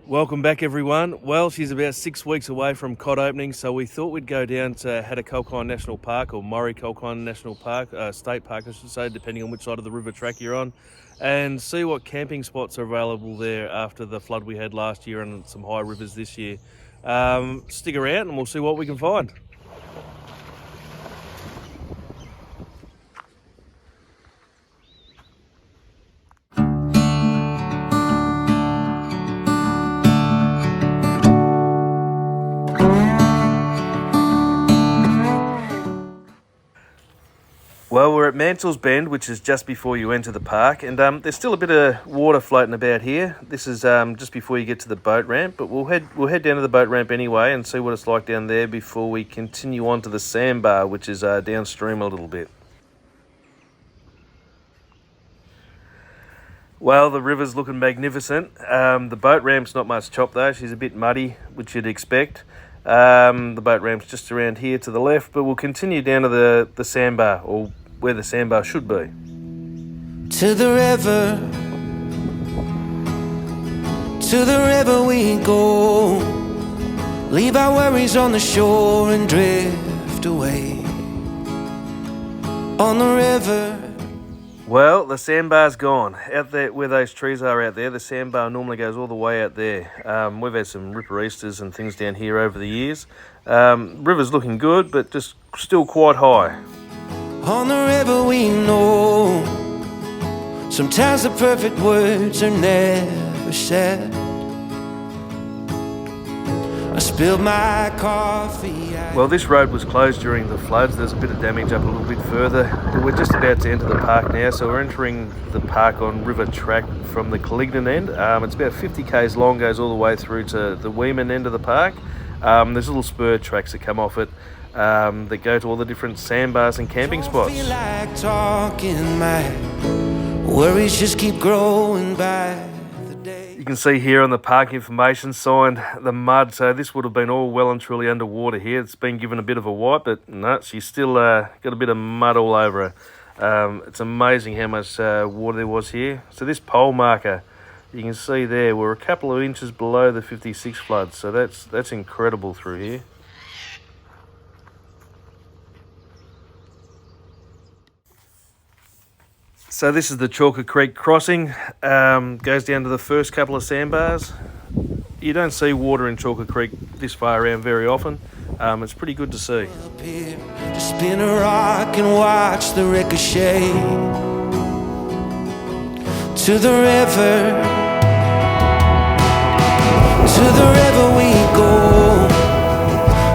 Welcome back, everyone. Well, she's about 6 weeks away from cod opening, so we thought we'd go down to Hattah Kulkyne National Park, or Murray Kulkyne National Park, State Park I should say, depending on which side of the river track you're on, and see what camping spots are available there after the flood we had last year and some high rivers this year. Stick around and we'll see what we can find. Well, we're at Mantle's Bend, which is just before you enter the park, and there's still a bit of water floating about here. This is just before you get to the boat ramp, but we'll head down to the boat ramp anyway and see what it's like down there before we continue on to the sandbar, which is downstream a little bit. Well, the river's looking magnificent. The boat ramp's not much chop though. She's a bit muddy, which you'd expect. The boat ramp's just around here to the left, but we'll continue down to the sandbar, or where the sandbar should be. To the river we go. Leave our worries on the shore and drift away. On the river. Well, the sandbar's gone. Out there where those trees are out there, the sandbar normally goes all the way out there. We've had some ripper easters and things down here over the years. River's looking good, but just still quite high. On the river we know. Sometimes the perfect words are never said. I spilled my coffee. Well, this road was closed during the floods. There's a bit of damage up a little bit further. But we're just about to enter the park now, so we're entering the park on river track from the Colignan end. It's about 50 k's long, goes all the way through to the Weman end of the park. There's little spur tracks that come off it that go to all the different sandbars and camping spots. Feel like talking, my worries just keep growing by. You can see here on the park information sign the mud, so this would have been all well and truly underwater here. It's been given a bit of a wipe, but no, she's still got a bit of mud all over her. It's amazing how much water there was here. So this pole marker, you can see there, we're a couple of inches below the 56 flood, so that's incredible through here. So this is the Chalker Creek crossing, goes down to the first couple of sandbars. You don't see water in Chalker Creek this far around very often. It's pretty good to see. Just spin a rock and watch the ricochet. To the river we go.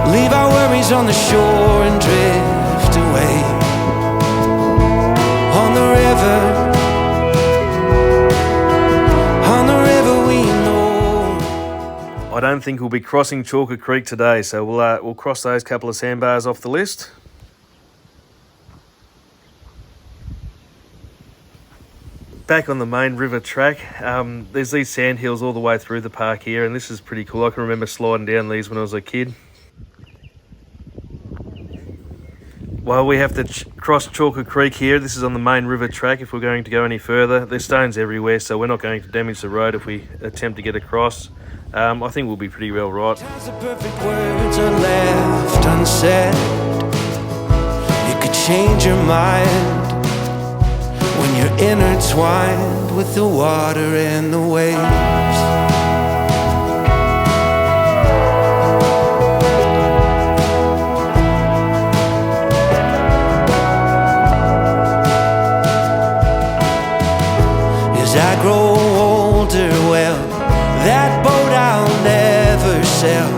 Leave our worries on the shore and drift away. On the river we know. I don't think we'll be crossing Chalker Creek today, so we'll cross those couple of sandbars off the list. Back on the main river track, there's these sand hills all the way through the park here, and this is pretty cool. I can remember sliding down these when I was a kid. Well, we have to cross Chalker Creek here. This is on the main river track if we're going to go any further. There's stones everywhere, so we're not going to damage the road if we attempt to get across. I think we'll be pretty well right. The perfect words are left unsaid. You could change your mind when you're intertwined with the water and the waves. As I grow older, well, that boat I'll never sell.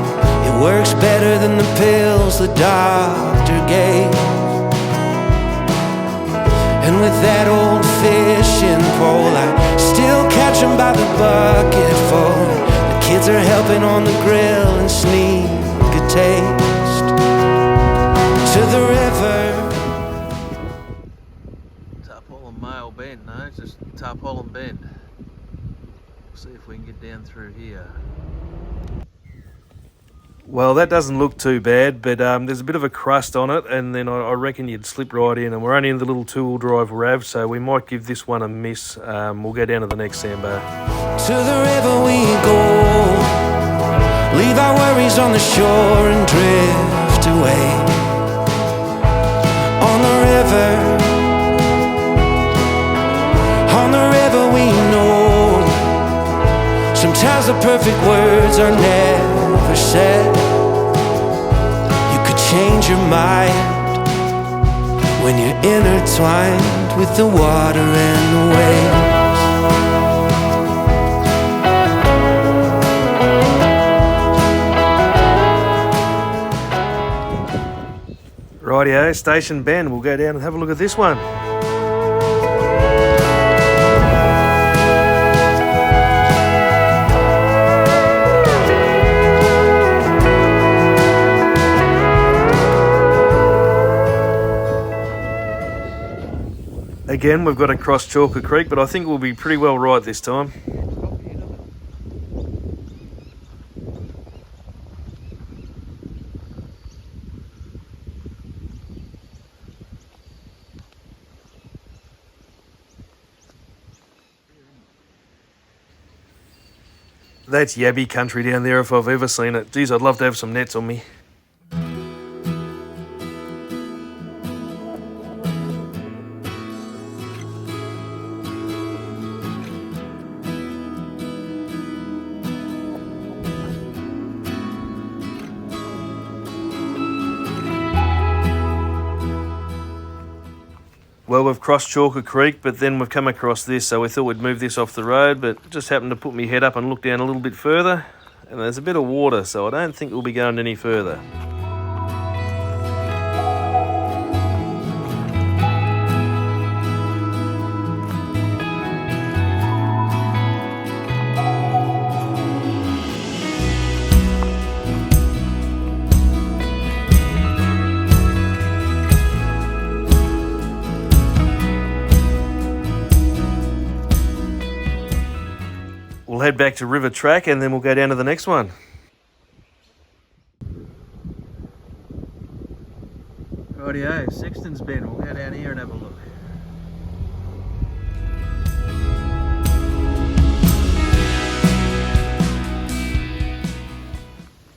It works better than the pills the doctor gave. And with that old fishing pole, I still catch 'em by the bucketful. The kids are helping on the grill and sneak a taste. To the river. Tarpaulin Mail Bend, no, it's just Tarpaulin Bend. We'll see if we can get down through here. Well, that doesn't look too bad, but there's a bit of a crust on it, and then I reckon you'd slip right in, and we're only in the little two-wheel drive RAV, so we might give this one a miss. We'll go down to the next sandbar. To the river we go. Leave our worries on the shore and drift away. On the river we know. Sometimes the perfect words are never said. You could change your mind when you're intertwined with the water and the waves. Rightio, Station Bend. We'll go down and have a look at this one. Again, we've got to cross Chalker Creek, but I think we'll be pretty well right this time. That's yabby country down there if I've ever seen it. Geez, I'd love to have some nets on me. Well, we've crossed Chalker Creek, but then we've come across this, so we thought we'd move this off the road, but just happened to put my head up and look down a little bit further, and there's a bit of water, so I don't think we'll be going any further. We'll head back to River Track and then we'll go down to the next one. Rightio, Sexton's Bend. We'll go down here and have a look.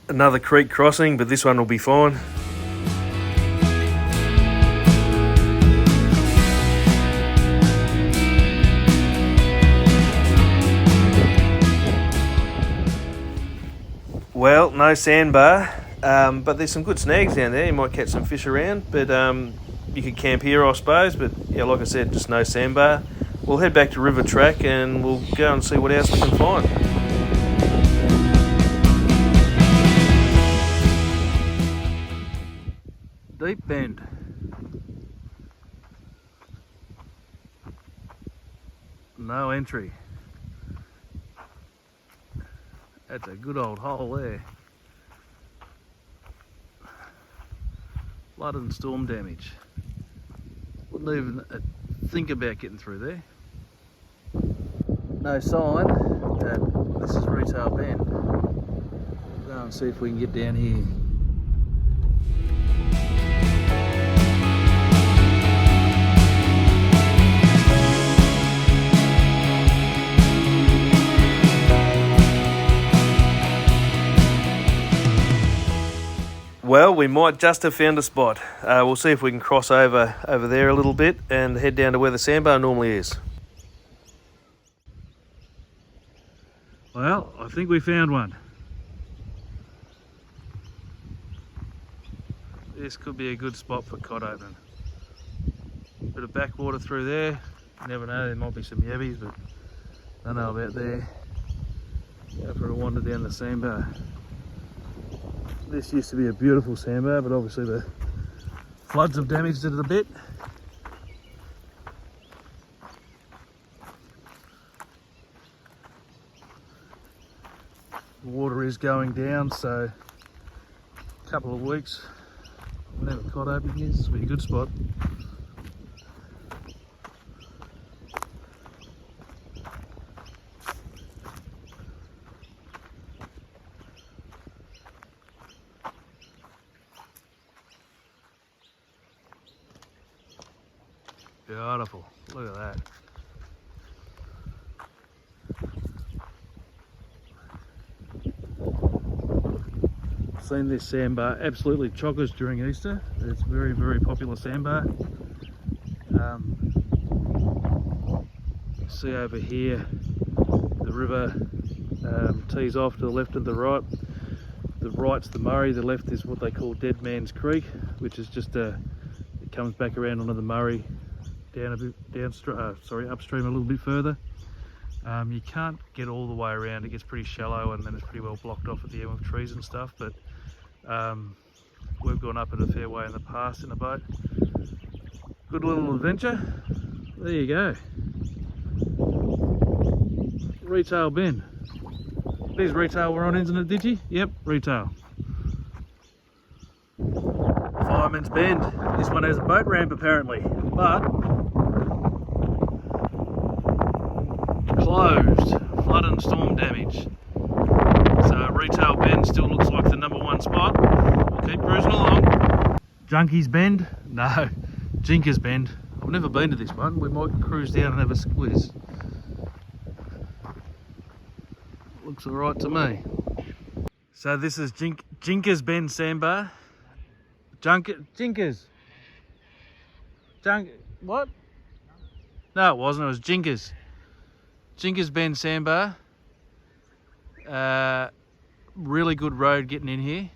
Another creek crossing, but this one will be fine. Well, no sandbar, but there's some good snags down there. You might catch some fish around, but you could camp here, I suppose. But yeah, like I said, just no sandbar. We'll head back to River Track and we'll go and see what else we can find. Deep Bend. No entry. That's a good old hole there. Flood and storm damage. Wouldn't even think about getting through there. No sign that this is Retail Bend. We'll go and see if we can get down here. Well, we might just have found a spot. We'll see if we can cross over there a little bit and head down to where the sandbar normally is. Well, I think we found one. This could be a good spot for cod opening. Bit of backwater through there. You never know, there might be some yabbies, but I don't know about there. Go for a wander down the sandbar. This used to be a beautiful sandbar, but obviously the floods have damaged it a bit. The water is going down, so a couple of weeks we'll have a cod opening here. This will be a good spot. Beautiful, look at that. seen this sandbar absolutely chockers during Easter. It's a very, very popular sandbar. See over here, the river tees off to the left and the right. The right's the Murray, the left is what they call Dead Man's Creek, which is just it comes back around onto the Murray, down a bit, upstream a little bit further. You can't get all the way around, it gets pretty shallow and then it's pretty well blocked off at the end with trees and stuff, but we've gone up it a fair way in the past in a boat. Good little adventure. There you go. Retail Bend. There's retail we're on, isn't it, Digi? Yep, retail. Fireman's Bend. This one has a boat ramp apparently, but closed. Flood and storm damage. So Retail Bend still looks like the #1 spot. We'll keep cruising along. Junkies Bend? No, Jinkers Bend. I've never been to this one. We might cruise down and have a squeeze. Looks alright to me. So this is Jinkers Bend sandbar. Jinkers. What? No, it wasn't. It was Jinkers. Jinkers Bend sandbar. Really good road getting in here.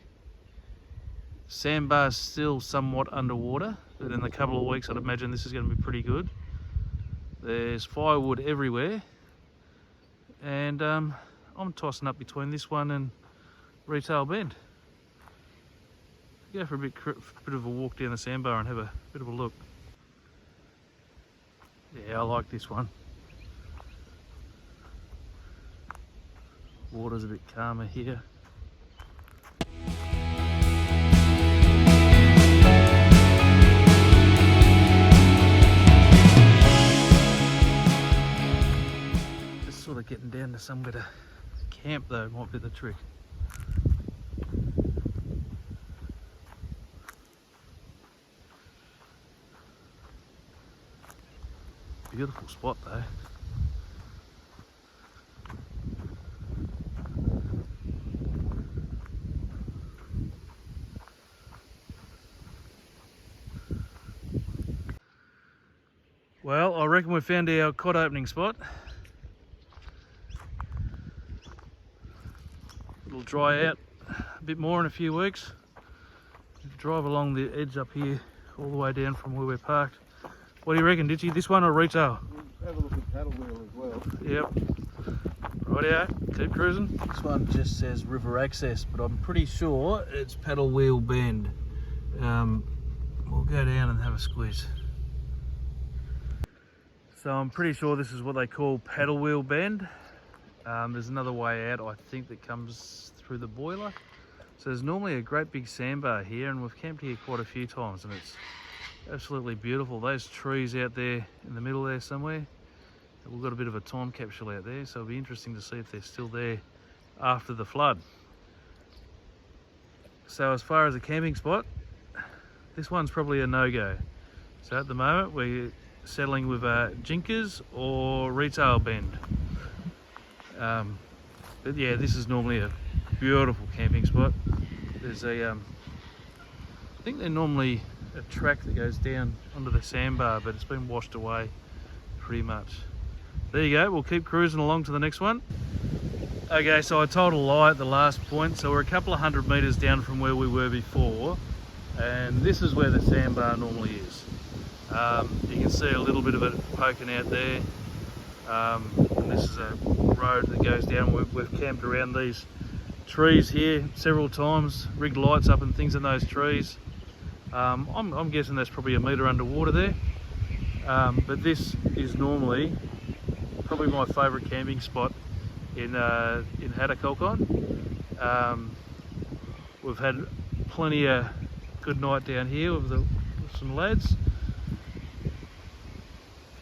Sandbar's still somewhat underwater, but in a couple of weeks I'd imagine this is going to be pretty good. There's firewood everywhere, and I'm tossing up between this one and Retail Bend. Go for a bit of a walk down the sandbar and have a bit of a look. Yeah, I like this one. Water's a bit calmer here. Just sort of getting down to somewhere to camp though might be the trick. Beautiful spot though. Well, I reckon we found our cod opening spot. It'll dry out a bit more in a few weeks. Drive along the edge up here all the way down from where we're parked. What do you reckon, Ditchy? This one or Retail? We'll have a look at paddle wheel as well. Yep. Rightio, keep cruising. This one just says river access, but I'm pretty sure it's Paddle Wheel Bend. We'll go down and have a squeeze. So I'm pretty sure this is what they call Paddle Wheel Bend. There's another way out, I think, that comes through the boiler. So there's normally a great big sandbar here, and we've camped here quite a few times, and it's absolutely beautiful. Those trees out there in the middle there somewhere, we've got a bit of a time capsule out there, so it'll be interesting to see if they're still there after the flood. So as far as a camping spot, this one's probably a no-go. So at the moment we're settling with Jinkers or Retail Bend. But yeah, this is normally a beautiful camping spot. There's a, I think they're normally a track that goes down under the sandbar, but it's been washed away pretty much. There you go, we'll keep cruising along to the next one. Okay, so I told a lie at the last point, so we're a couple of 100 metres down from where we were before, and this is where the sandbar normally is. You can see a little bit of it poking out there. And this is a road that goes down. We've camped around these trees here several times, rigged lights up and things in those trees. I'm guessing that's probably a metre underwater there. But this is normally probably my favourite camping spot in Hattah Kulkyne. We've had plenty of good night down here with some lads.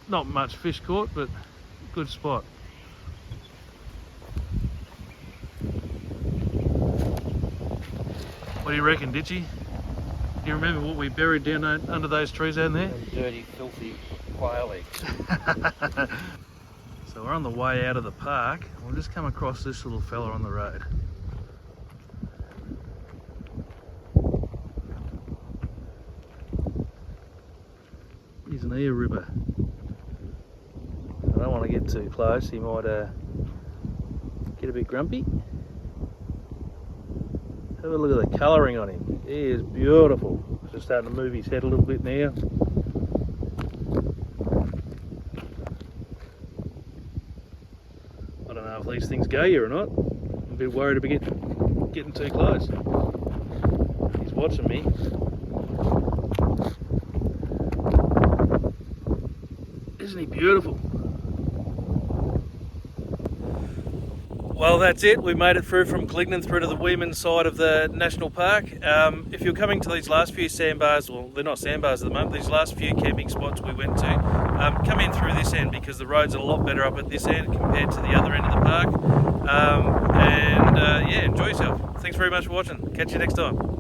Not much fish caught, but good spot. What do you reckon, Ditchy? Do you remember what we buried down under those trees down there? Dirty, filthy quail eggs. So we're on the way out of the park. We've just come across this little fella on the road. a ripper. I don't want to get too close, he might get a bit grumpy. Have a look at the colouring on him. He is beautiful. Just starting to move his head a little bit now. I don't know if these things go here or not. I'm a bit worried about getting too close. He's watching me. Isn't he beautiful? Well, that's it. We made it through from Colignan through to the Weman side of the national park. If you're coming to these last few sandbars, well, they're not sandbars at the moment, these last few camping spots we went to, come in through this end because the roads are a lot better up at this end compared to the other end of the park. Yeah, enjoy yourself. Thanks very much for watching. Catch you next time.